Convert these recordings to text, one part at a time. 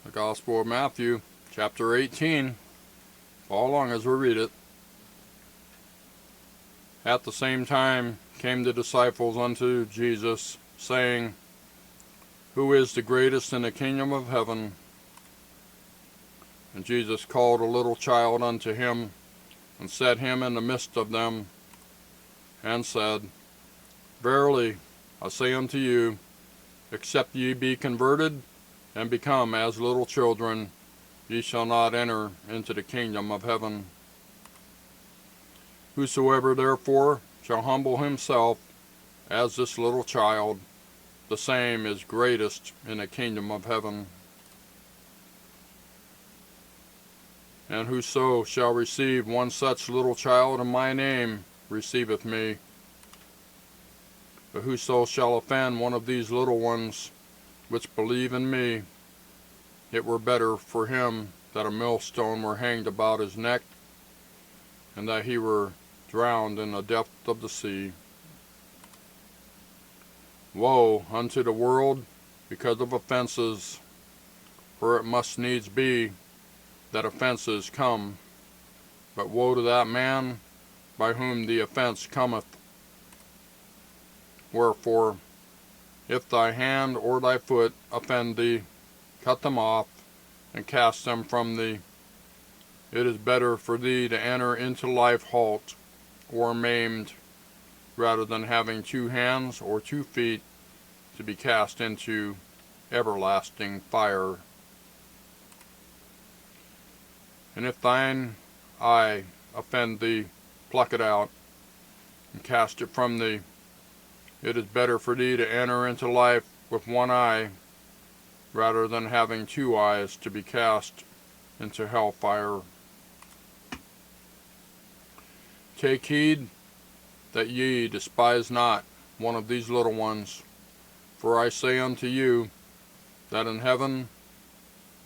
The Gospel of Matthew, chapter 18. Follow along as we read it. At the same time came the disciples unto Jesus, saying, Who is the greatest in the kingdom of heaven? And Jesus called a little child unto him, and set him in the midst of them, and said, Verily I say unto you, except ye be converted, and become as little children, ye shall not enter into the kingdom of heaven. Whosoever therefore shall humble himself as this little child, the same is greatest in the kingdom of heaven. And whoso shall receive one such little child in my name receiveth me. But whoso shall offend one of these little ones which believe in me, it were better for him that a millstone were hanged about his neck, and that he were drowned in the depth of the sea. Woe unto the world because of offenses, for it must needs be that offenses come, but woe to that man by whom the offense cometh. Wherefore, if thy hand or thy foot offend thee, cut them off, and cast them from thee. It is better for thee to enter into life halt, or maimed, rather than having 2 hands or 2 feet to be cast into everlasting fire. And if thine eye offend thee, pluck it out, and cast it from thee. It is better for thee to enter into life with 1 eye, rather than having 2 eyes to be cast into hellfire. Take heed that ye despise not one of these little ones, for I say unto you, that in heaven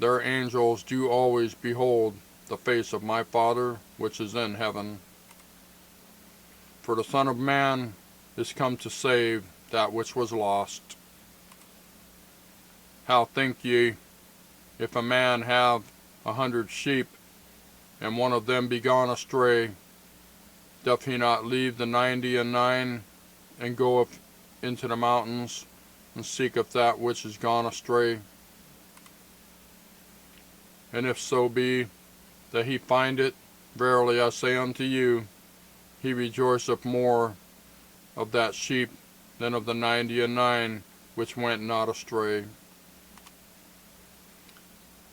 their angels do always behold the face of my Father which is in heaven. For the Son of Man is come to save that which was lost. How think ye, if a man have 100 sheep, and one of them be gone astray, doth he not leave the 99 and goeth into the mountains, and seeketh that which is gone astray? And if so be that he find it, verily I say unto you, he rejoiceth more of that sheep than of the 99 which went not astray.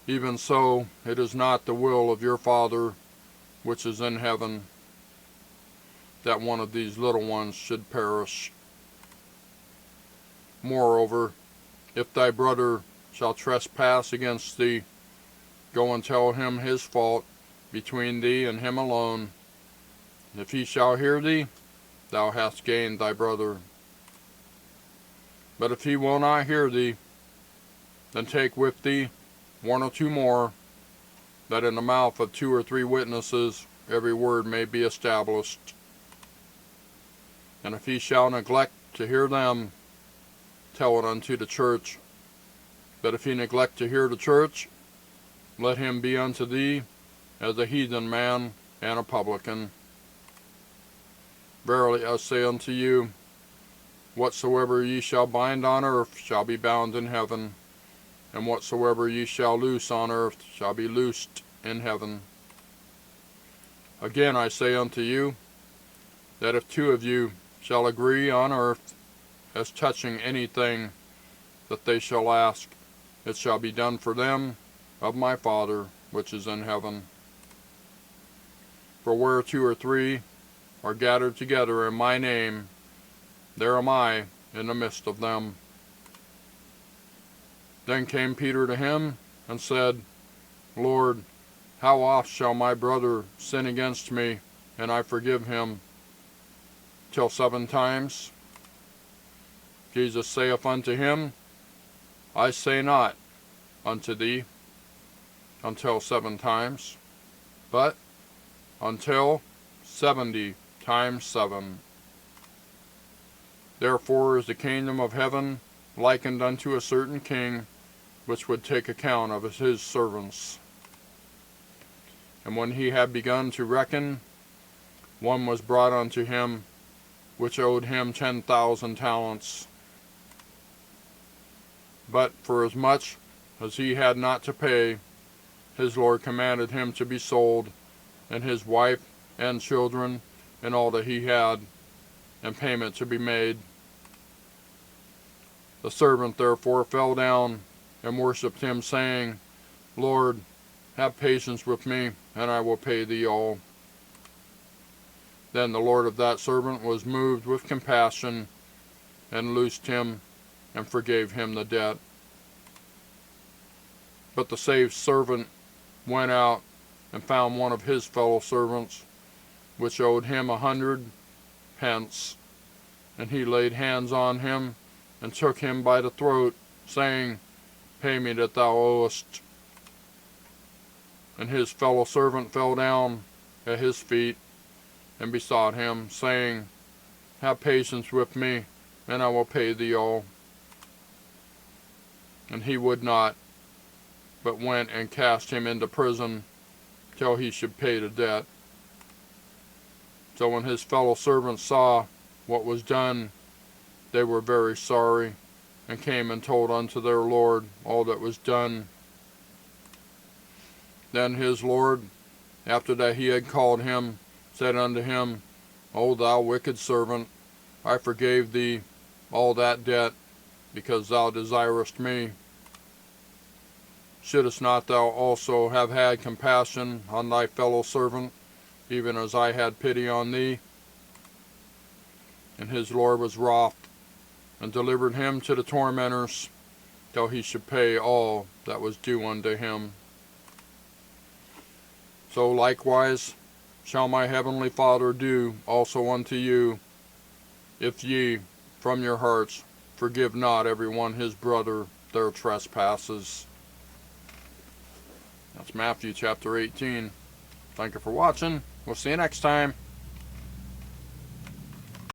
Even so, it is not the will of your Father which is in heaven, that one of these little ones should perish. Moreover, if thy brother shall trespass against thee, go and tell him his fault between thee and him alone. If he shall hear thee, thou hast gained thy brother. But if he will not hear thee, then take with thee 1 or 2 more, that in the mouth of 2 or 3 witnesses every word may be established. And if he shall neglect to hear them, tell it unto the church. But if he neglect to hear the church, let him be unto thee as a heathen man and a publican. Verily I say unto you, whatsoever ye shall bind on earth shall be bound in heaven, and whatsoever ye shall loose on earth shall be loosed in heaven. Again I say unto you, that if 2 of you shall agree on earth as touching anything that they shall ask, it shall be done for them of my Father which is in heaven. For where 2 or 3 are gathered together in my name, there am I in the midst of them. Then came Peter to him, and said, Lord, how oft shall my brother sin against me, and I forgive him? Till 7 times? Jesus saith unto him, I say not unto thee, until 7 times, but until 70 times 7. Therefore is the kingdom of heaven likened unto a certain king, which would take account of his servants. And when he had begun to reckon, one was brought unto him, which owed him 10,000 talents. But forasmuch as he had not to pay, his Lord commanded him to be sold, and his wife and children, and all that he had, and payment to be made. The servant therefore fell down and worshipped him, saying, Lord, have patience with me, and I will pay thee all. Then the Lord of that servant was moved with compassion, and loosed him, and forgave him the debt. But the saved servant went out and found one of his fellow servants, which owed him 100 pence. And he laid hands on him, and took him by the throat, saying, Pay me that thou owest. And his fellow servant fell down at his feet, and besought him, saying, Have patience with me, and I will pay thee all. And he would not, but went and cast him into prison, till he should pay the debt. So when his fellow servants saw what was done, they were very sorry, and came and told unto their Lord all that was done. Then his Lord, after that he had called him, said unto him, O thou wicked servant, I forgave thee all that debt, because thou desirest me. Shouldest not thou also have had compassion on thy fellow servant, even as I had pity on thee? And his Lord was wroth, and delivered him to the tormentors, till he should pay all that was due unto him. So likewise shall my heavenly Father do also unto you, if ye from your hearts forgive not every one his brother their trespasses. That's Matthew chapter 18. Thank you for watching. We'll see you next time.